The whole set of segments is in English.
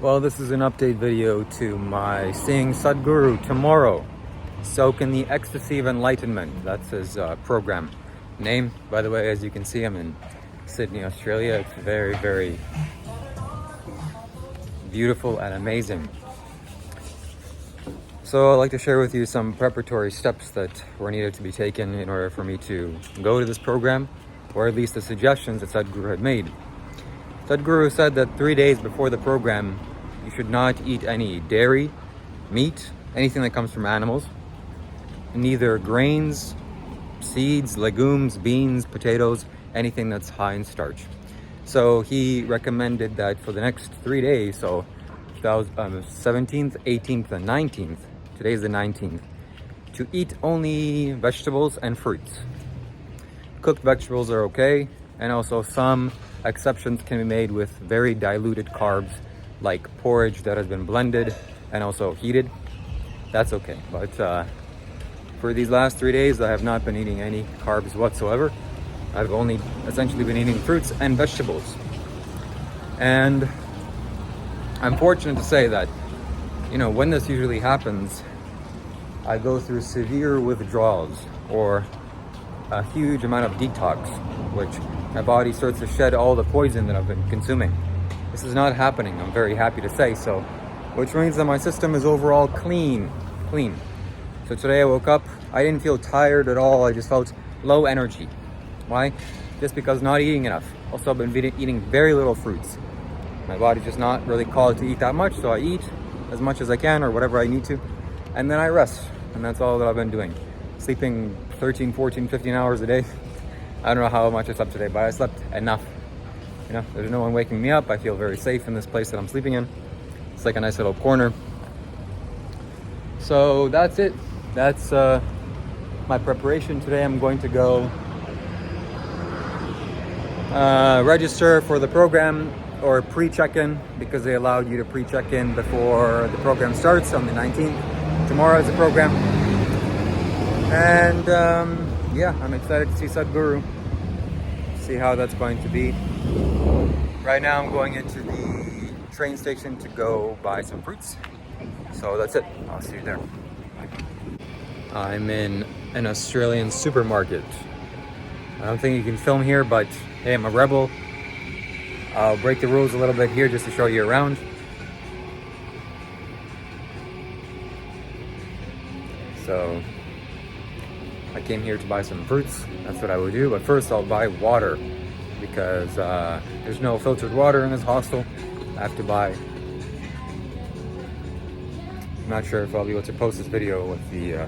Well, this is an update video to my seeing Sadhguru tomorrow. Soak in the Ecstasy of Enlightenment. That's his program name. By the way, as you can see, I'm in Sydney, Australia. It's very, very beautiful and amazing. So I'd like to share with you some preparatory steps that were needed to be taken in order for me to go to this program, or at least the suggestions that Sadhguru had made. Sadhguru said that 3 days before the program, you should not eat any dairy, meat, anything that comes from animals, neither grains, seeds, legumes, beans, potatoes, anything that's high in starch. So he recommended that for the next 3 days, so 17th, 18th, and 19th, today's the 19th, to eat only vegetables and fruits. Cooked vegetables are okay, and also some exceptions can be made with very diluted carbs, like porridge that has been blended and also heated. That's okay. But for these last 3 days, I have not been eating any carbs whatsoever. I've only essentially been eating fruits and vegetables. And I'm fortunate to say that, when this usually happens, I go through severe withdrawals or a huge amount of detox, which my body starts to shed all the poison that I've been consuming. This is not happening, I'm very happy to say so, which means that my system is overall clean. So today I woke up, I didn't feel tired at all, I just felt low energy. Why? Just because not eating enough. Also, I've been eating very little fruits. My body's just not really called to eat that much, so I eat as much as I can or whatever I need to, and then I rest, and that's all that I've been doing. Sleeping 13, 14, 15 hours a day. I don't know how much I slept today, but I slept enough. There's no one waking me up. I feel very safe in this place that I'm sleeping in. It's like a nice little corner. So that's it. That's my preparation today. I'm going to go register for the program or pre-check-in, because they allowed you to pre-check-in before the program starts on the 19th. Tomorrow is the program. And I'm excited to see Sadhguru, see how that's going to be. Right now I'm going into the train station to go buy some fruits. So that's it. I'll see you there. I'm in an Australian supermarket. I don't think you can film here, but hey, I'm a rebel. I'll break the rules a little bit here just to show you around. So I came here to buy some fruits. That's what I would do. But first I'll buy water, because there's no filtered water in this hostel. I have to buy. I'm not sure if I'll be able to post this video with the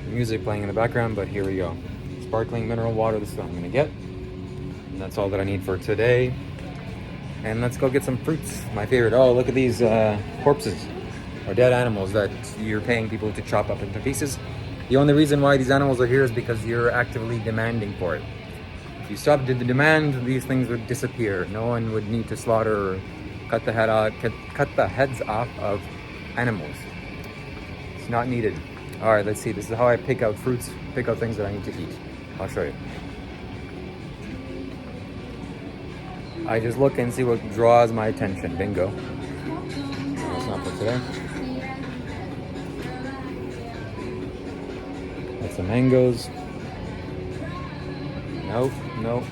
music playing in the background, but here we go. Sparkling mineral water, this is what I'm gonna get. And that's all that I need for today. And let's go get some fruits. My favorite. Oh, look at these corpses or dead animals that you're paying people to chop up into pieces. The only reason why these animals are here is because you're actively demanding for it. If you stopped the demand, these things would disappear. No one would need to slaughter or cut the heads off of animals. It's not needed. All right, let's see. This is how I pick out fruits, pick out things that I need to eat. I'll show you. I just look and see what draws my attention. Bingo. That's not for today. That's some mangoes. Nope,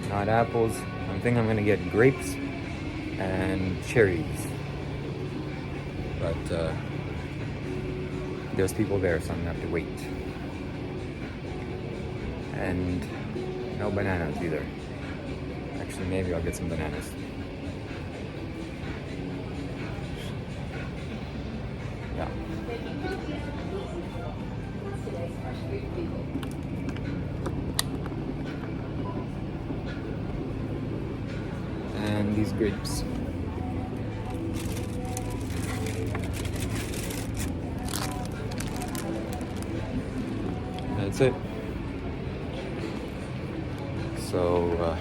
not apples. I think I'm gonna get grapes and cherries. But there's people there, so I'm gonna have to wait. And no bananas either. Actually, maybe I'll get some bananas. Yeah. And these grapes. That's it. So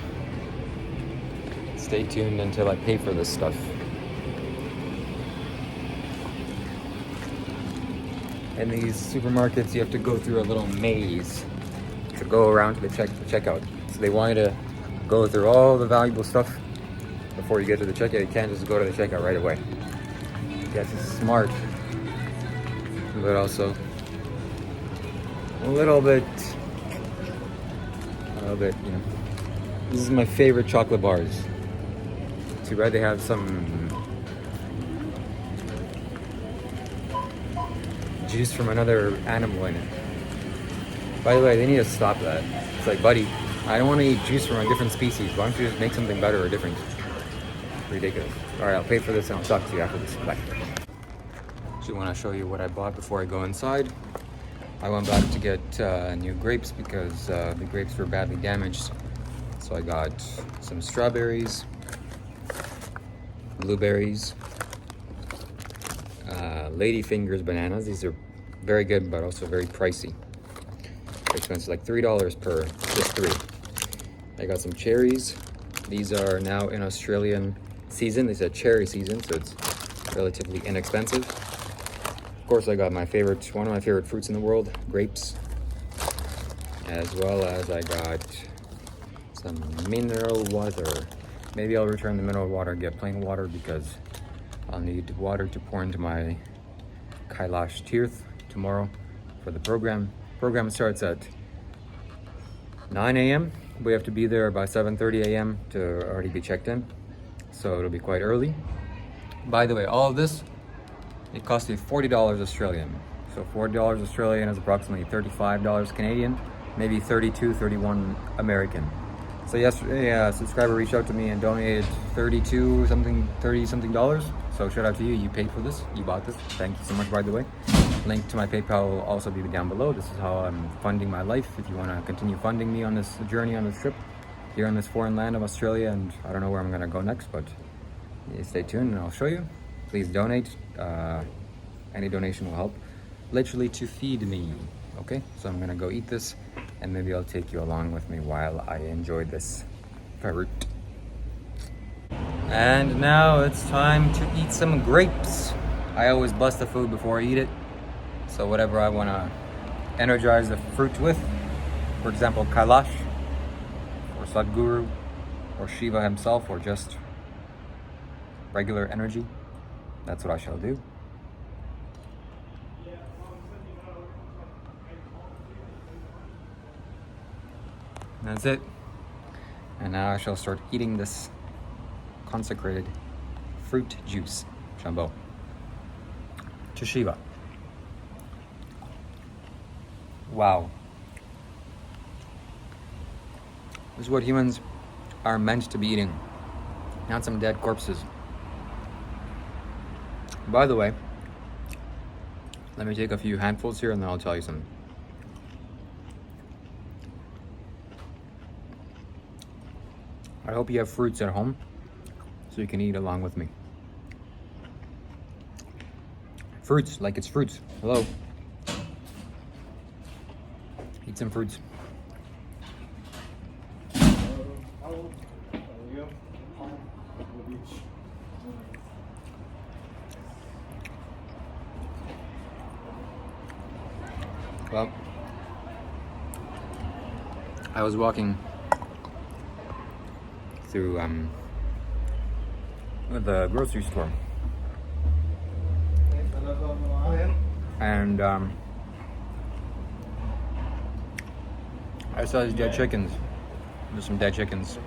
stay tuned until I pay for this stuff. In these supermarkets, you have to go through a little maze to go around to the checkout. So they want you to go through all the valuable stuff before you get to the checkout. You can't just go to the checkout right away. Yes, it's smart, but also a little bit, you know. This is my favorite chocolate bars. Too bad they have some juice from another animal in it. By the way, they need to stop that. It's like, buddy, I don't want to eat juice from a different species. Why don't you just make something better or different? Ridiculous. Alright, I'll pay for this and I'll talk to you after this. Bye. Just want to show you what I bought before I go inside. I went back to get new grapes because the grapes were badly damaged. So I got some strawberries, blueberries, ladyfingers bananas. These are very good, but also very pricey. Expensive, like $3 per, just 3. I got some cherries. These are now in Australian season. They said cherry season, so it's relatively inexpensive. Of course, I got one of my favorite fruits in the world, grapes. As well as I got some mineral water. Maybe I'll return the mineral water and get plain water because I'll need water to pour into my Kailash Tirth tomorrow for the program. Program starts at 9 a.m. We have to be there by 7:30 a.m. to already be checked in. So it'll be quite early. By the way, all of this, it cost me $40 Australian. So $40 Australian is approximately $35 Canadian, maybe 32, 31 American. So yesterday, a subscriber reached out to me and donated $30 something dollars. So shout out to you. You paid for this. You bought this. Thank you so much, by the way. Link to my PayPal will also be down below. This is how I'm funding my life. If you want to continue funding me on this journey, on this trip, here in this foreign land of Australia, and I don't know where I'm going to go next, but stay tuned and I'll show you. Please donate. Any donation will help, literally, to feed me. Okay, so I'm going to go eat this, and maybe I'll take you along with me while I enjoy this fruit. And now it's time to eat some grapes. I always bless the food before I eat it. So whatever I want to energize the fruit with, for example, Kailash, or Sadhguru, or Shiva himself, or just regular energy, that's what I shall do. And that's it. And now I shall start eating this consecrated fruit juice. Shambho. To Shiva. Wow. This is what humans are meant to be eating. Not some dead corpses. By the way, let me take a few handfuls here and then I'll tell you something. I hope you have fruits at home so you can eat along with me. Fruits, like it's fruits. Hello. Eat some fruits. Well, I was walking through the grocery store, and I saw these dead chickens. There's some dead chickens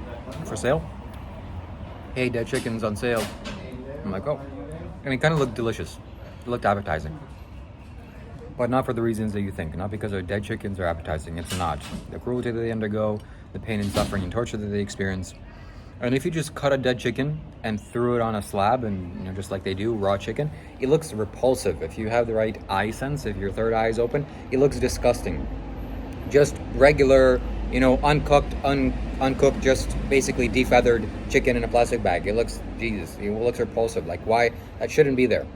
for sale. Hey, dead chickens on sale. I'm like, oh, and it kind of looked delicious. It looked appetizing. But not for the reasons that you think. Not because our dead chickens are appetizing. It's not. The cruelty that they undergo, the pain and suffering and torture that they experience. And if you just cut a dead chicken and threw it on a slab, and just like they do raw chicken, it looks repulsive. If you have the right eye sense, if your third eye is open, it looks disgusting. Just regular, uncooked, just basically defeathered chicken in a plastic bag. It looks, Jesus, it looks repulsive. Like, why? That shouldn't be there.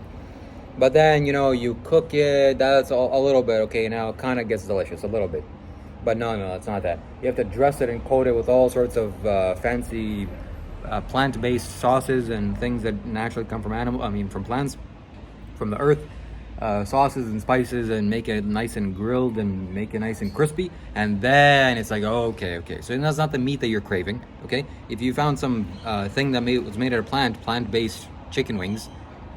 But then, you cook it, that's a little bit, okay, now it kind of gets delicious, a little bit. But no, it's not that. You have to dress it and coat it with all sorts of fancy plant-based sauces and things that naturally come from from plants, from the earth. sauces and spices and make it nice and grilled and make it nice and crispy, and then it's like, oh, okay. So that's not the meat that you're craving, okay? If you found some thing that was made out of plant-based chicken wings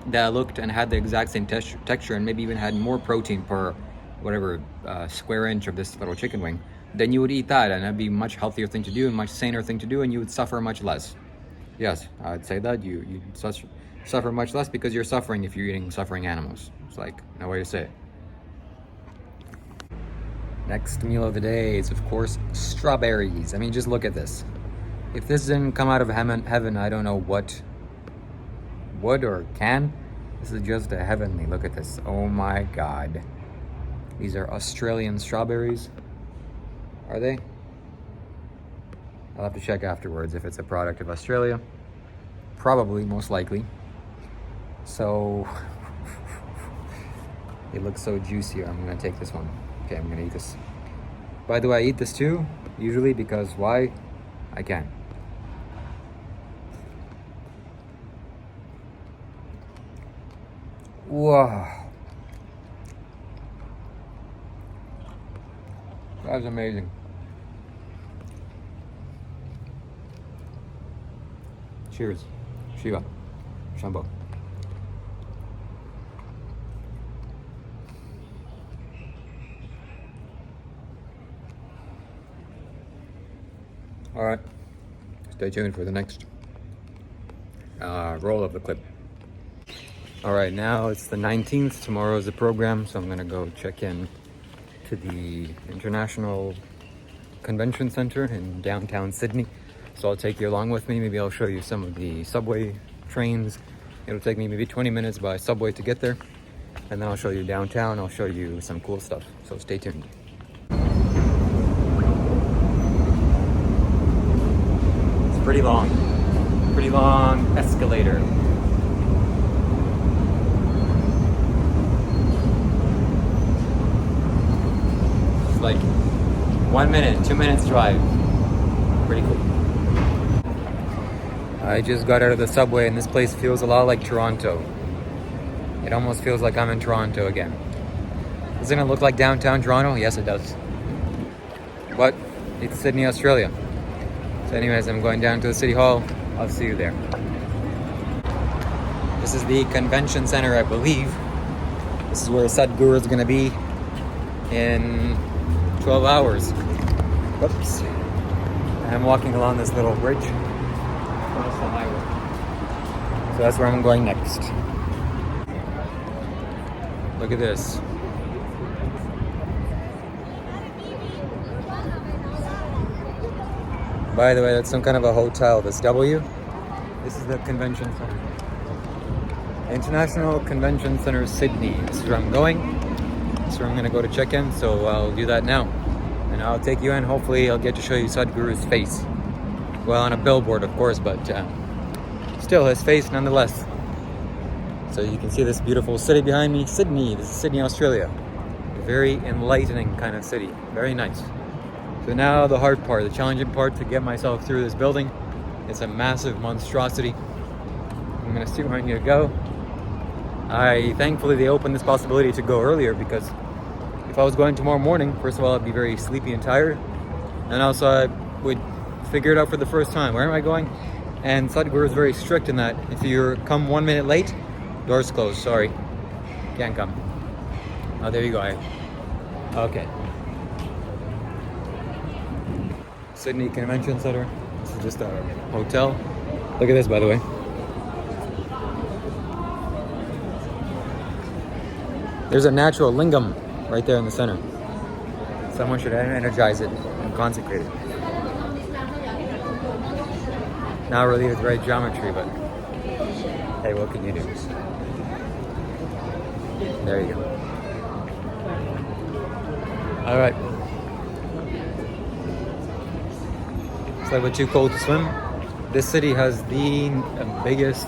that looked and had the exact same texture and maybe even had more protein per whatever square inch of this little chicken wing, then you would eat that, and that'd be a much healthier thing to do and much saner thing to do, and you would suffer much less. Yes, I'd say that you'd suffer much less because you're suffering if you're eating suffering animals. It's like, no way to say it. Next meal of the day is, of course, strawberries. I mean, just look at this. If this didn't come out of heaven, I don't know what would or can. This is just a heavenly. Look at this. Oh my God. These are Australian strawberries. Are they? I'll have to check afterwards if it's a product of Australia. Probably, most likely. So, it looks so juicy. I'm gonna take this one. Okay, I'm gonna eat this. By the way, I eat this too, usually, because why? I can. Wow. That's amazing. Cheers. ShivaKailashShambho. All right. Stay tuned for the next roll of the clip. All right, now it's the 19th. Tomorrow is the program, so I'm gonna go check in to the International Convention Center in downtown Sydney. So I'll take you along with me. Maybe I'll show you some of the subway trains. It'll take me maybe 20 minutes by subway to get there. And then I'll show you downtown. I'll show you some cool stuff. So stay tuned. It's pretty long escalator. It's like 1 minute, 2 minutes drive. Pretty cool. I just got out of the subway and this place feels a lot like Toronto. It almost feels like I'm in Toronto again. Doesn't it look like downtown Toronto? Yes, it does. But it's Sydney, Australia. So anyways, I'm going down to the City Hall. I'll see you there. This is the convention center, I believe. This is where Sadhguru is going to be in 12 hours. Whoops. I'm walking along this little bridge. Across the highway. So that's where I'm going next. Look at this. By the way, that's some kind of a hotel. This W. This is the convention center. International Convention Center, Sydney. This is where I'm going. This is where I'm going to go to check in. So I'll do that now. And I'll take you in. Hopefully I'll get to show you Sadhguru's face. Well, on a billboard, of course, but still his face nonetheless. So you can see this beautiful city behind me. Sydney. This is Sydney, Australia. A very enlightening kind of city. Very nice. So now the hard part, the challenging part, to get myself through this building. It's a massive monstrosity. I'm gonna see where I need to go. Thankfully they opened this possibility to go earlier, because if I was going tomorrow morning, first of all, I'd be very sleepy and tired. And also I would figure it out for the first time. Where am I going? And Sadhguru is very strict in that if you come 1 minute late, doors closed, sorry. Can't come. Oh, there you go. Okay. Sydney Convention Center. This is just a hotel. Look at this, by the way. There's a natural lingam right there in the center. Someone should energize it and consecrate it. Not really with right geometry, but hey, what can you do? There you go. All right. It's like we're too cold to swim. This city has the biggest.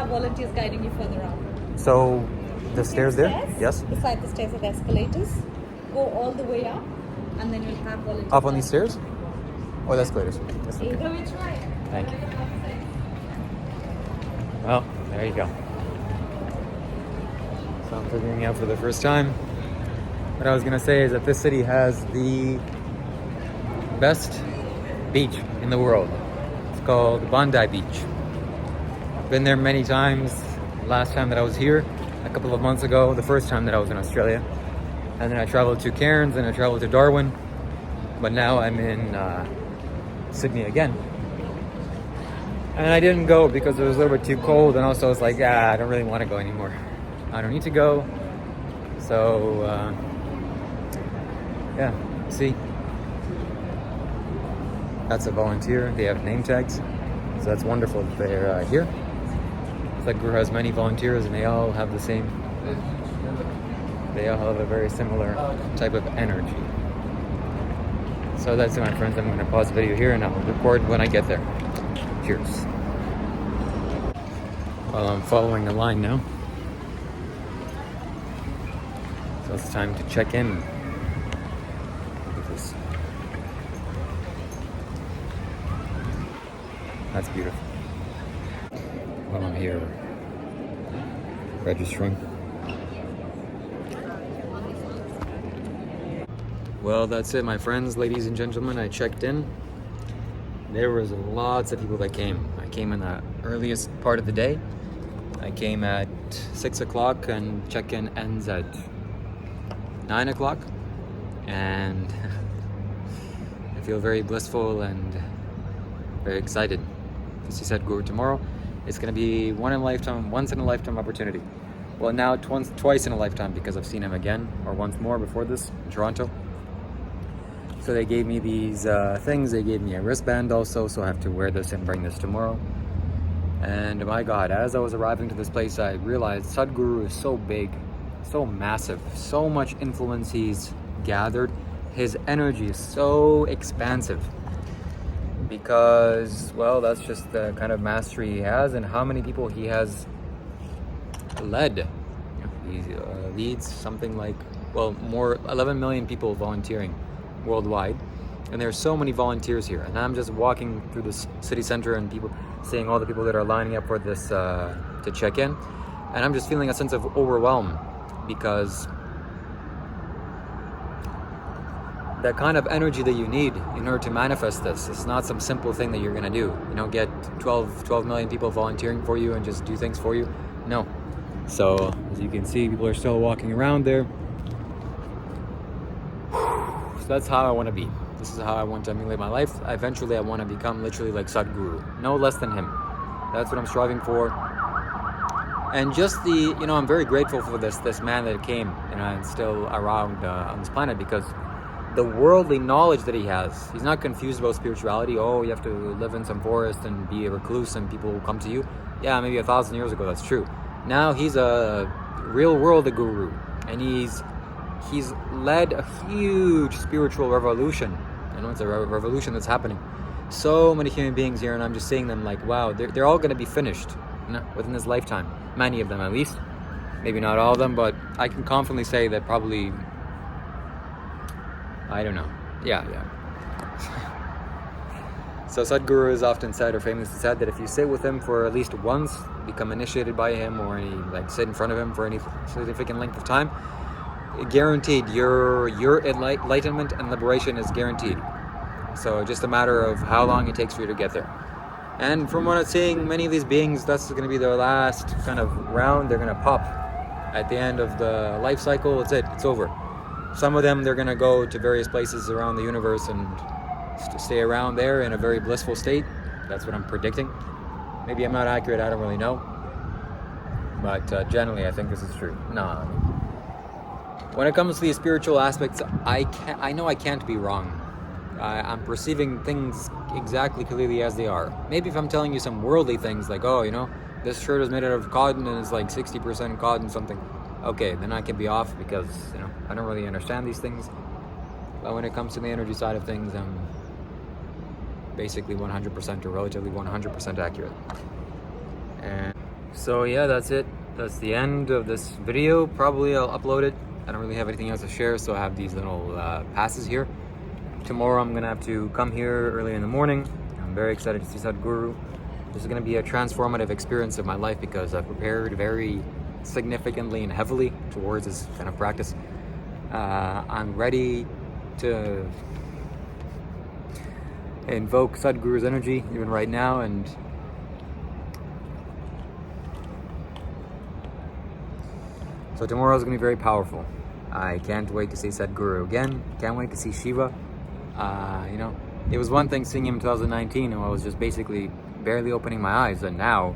Volunteers guiding you further up. So, the stairs there? Yes. Beside the stairs are the escalators. Go all the way up, and then you'll have volunteers. Up on these stairs? Oh, the escalators. That's okay. Either which way. Thank you. Well, there you go. So I'm figuring out for the first time. What I was gonna say is that this city has the best beach in the world. It's called Bondi Beach. I've been there many times. Last time that I was here, a couple of months ago, the first time that I was in Australia. And then I traveled to Cairns and I traveled to Darwin. But now I'm in Sydney again. And I didn't go because it was a little bit too cold, and also I was like, I don't really want to go anymore. I don't need to go. So, yeah, see. That's a volunteer. They have name tags. So that's wonderful that they're here. Sadhguru has many volunteers and they all have the same, they all have a very similar type of energy. So that's it, my friends. I'm going to pause the video here and I'll record when I get there. Cheers. Well, I'm following the line now. So it's time to check in. Look at this. That's beautiful. While I'm here registering. Well, that's it, my friends, ladies and gentlemen. I checked in. There was lots of people that came. I came in the earliest part of the day. I came at 6 o'clock and check-in ends at 9 o'clock. And I feel very blissful and very excited to see Sadhguru tomorrow. It's going to be once in a lifetime opportunity. Well, now twice in a lifetime because I've seen him again, or once more before this in Toronto. So they gave me these things. They gave me a wristband also, so I have to wear this and bring this tomorrow. And my God, as I was arriving to this place, I realized Sadhguru is so big, so massive, so much influence he's gathered. His energy is so expansive because, well, that's just the kind of mastery he has and how many people he has led. He leads something like, well, 11 million people volunteering worldwide, and there's so many volunteers here, and I'm just walking through the city center and people seeing all the people that are lining up for this to check in, and I'm just feeling a sense of overwhelm because that kind of energy that you need in order to manifest this, it's not some simple thing that you're gonna do, get 12 million people volunteering for you and just do things for you. No. So as you can see, people are still walking around there. So that's how I want to be. This is how I want to emulate my life. Eventually, I want to become literally like Sadhguru, no less than him. That's what I'm striving for. And just I'm very grateful for this man that came, and still around on this planet, because the worldly knowledge that he has, he's not confused about spirituality. Oh, you have to live in some forest and be a recluse and people will come to you. Yeah, maybe 1,000 years ago, that's true. Now he's a real world guru, and he's led a huge spiritual revolution. It's a revolution that's happening. So many human beings here, and I'm just seeing them like, wow, they're all going to be finished within this lifetime. Many of them, at least. Maybe not all of them, but I can confidently say that probably, I don't know. Yeah. So Sadhguru is often said, or famously said, that if you sit with him for at least once, become initiated by him, or sit in front of him for any significant length of time, guaranteed, your enlightenment and liberation is guaranteed. So just a matter of how long it takes for you to get there. And from what I'm seeing, many of these beings, that's going to be their last kind of round. They're going to pop at the end of the life cycle. It's over. Some of them, they're going to go to various places around the universe and stay around there in a very blissful state. That's what I'm predicting. Maybe I'm not accurate, I don't really know. But generally, I think this is true. When it comes to these spiritual aspects, I know I can't be wrong. I'm perceiving things exactly clearly as they are. Maybe if I'm telling you some worldly things like, this shirt is made out of cotton and it's like 60% cotton something. Okay, then I can be off because, I don't really understand these things. But when it comes to the energy side of things, I'm basically 100% or relatively 100% accurate. And so yeah, that's it. That's the end of this video. Probably I'll upload it. I don't really have anything else to share, so I have these little passes here. tomorrow I'm gonna have to come here early in the morning. I'm very excited to see Sadhguru. This is gonna be a transformative experience of my life because I've prepared very significantly and heavily towards this kind of practice. I'm ready to invoke Sadhguru's energy even right now, and so tomorrow is going to be very powerful. I can't wait to see Sadhguru again. Can't wait to see Shiva. It was one thing seeing him in 2019 and I was just basically barely opening my eyes, and now,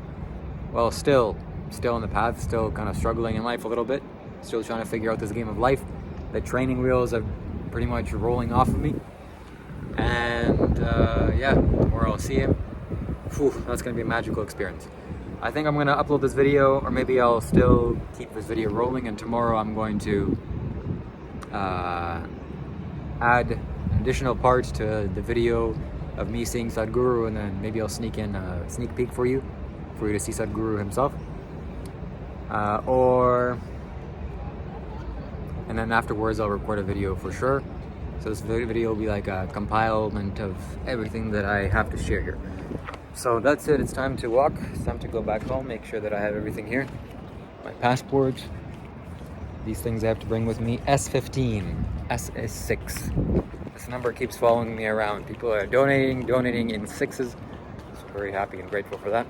well, still in the path, still kind of struggling in life a little bit, still trying to figure out this game of life. The training wheels are pretty much rolling off of me, and tomorrow I'll see him. Whew, that's going to be a magical experience. I think I'm going to upload this video, or maybe I'll still keep this video rolling, and tomorrow I'm going to add additional parts to the video of me seeing Sadhguru, and then maybe I'll sneak in a sneak peek for you to see Sadhguru himself. And then afterwards I'll record a video for sure. So this video will be like a compilement of everything that I have to share here. So that's it, it's time to walk, it's time to go back home, make sure that I have everything here. My passport, these things I have to bring with me, S15, SS6. This number keeps following me around. People are donating in sixes. So very happy and grateful for that.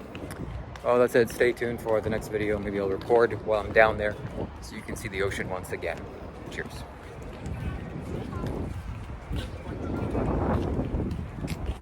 Well, that's it, stay tuned for the next video. Maybe I'll record while I'm down there so you can see the ocean once again. Cheers.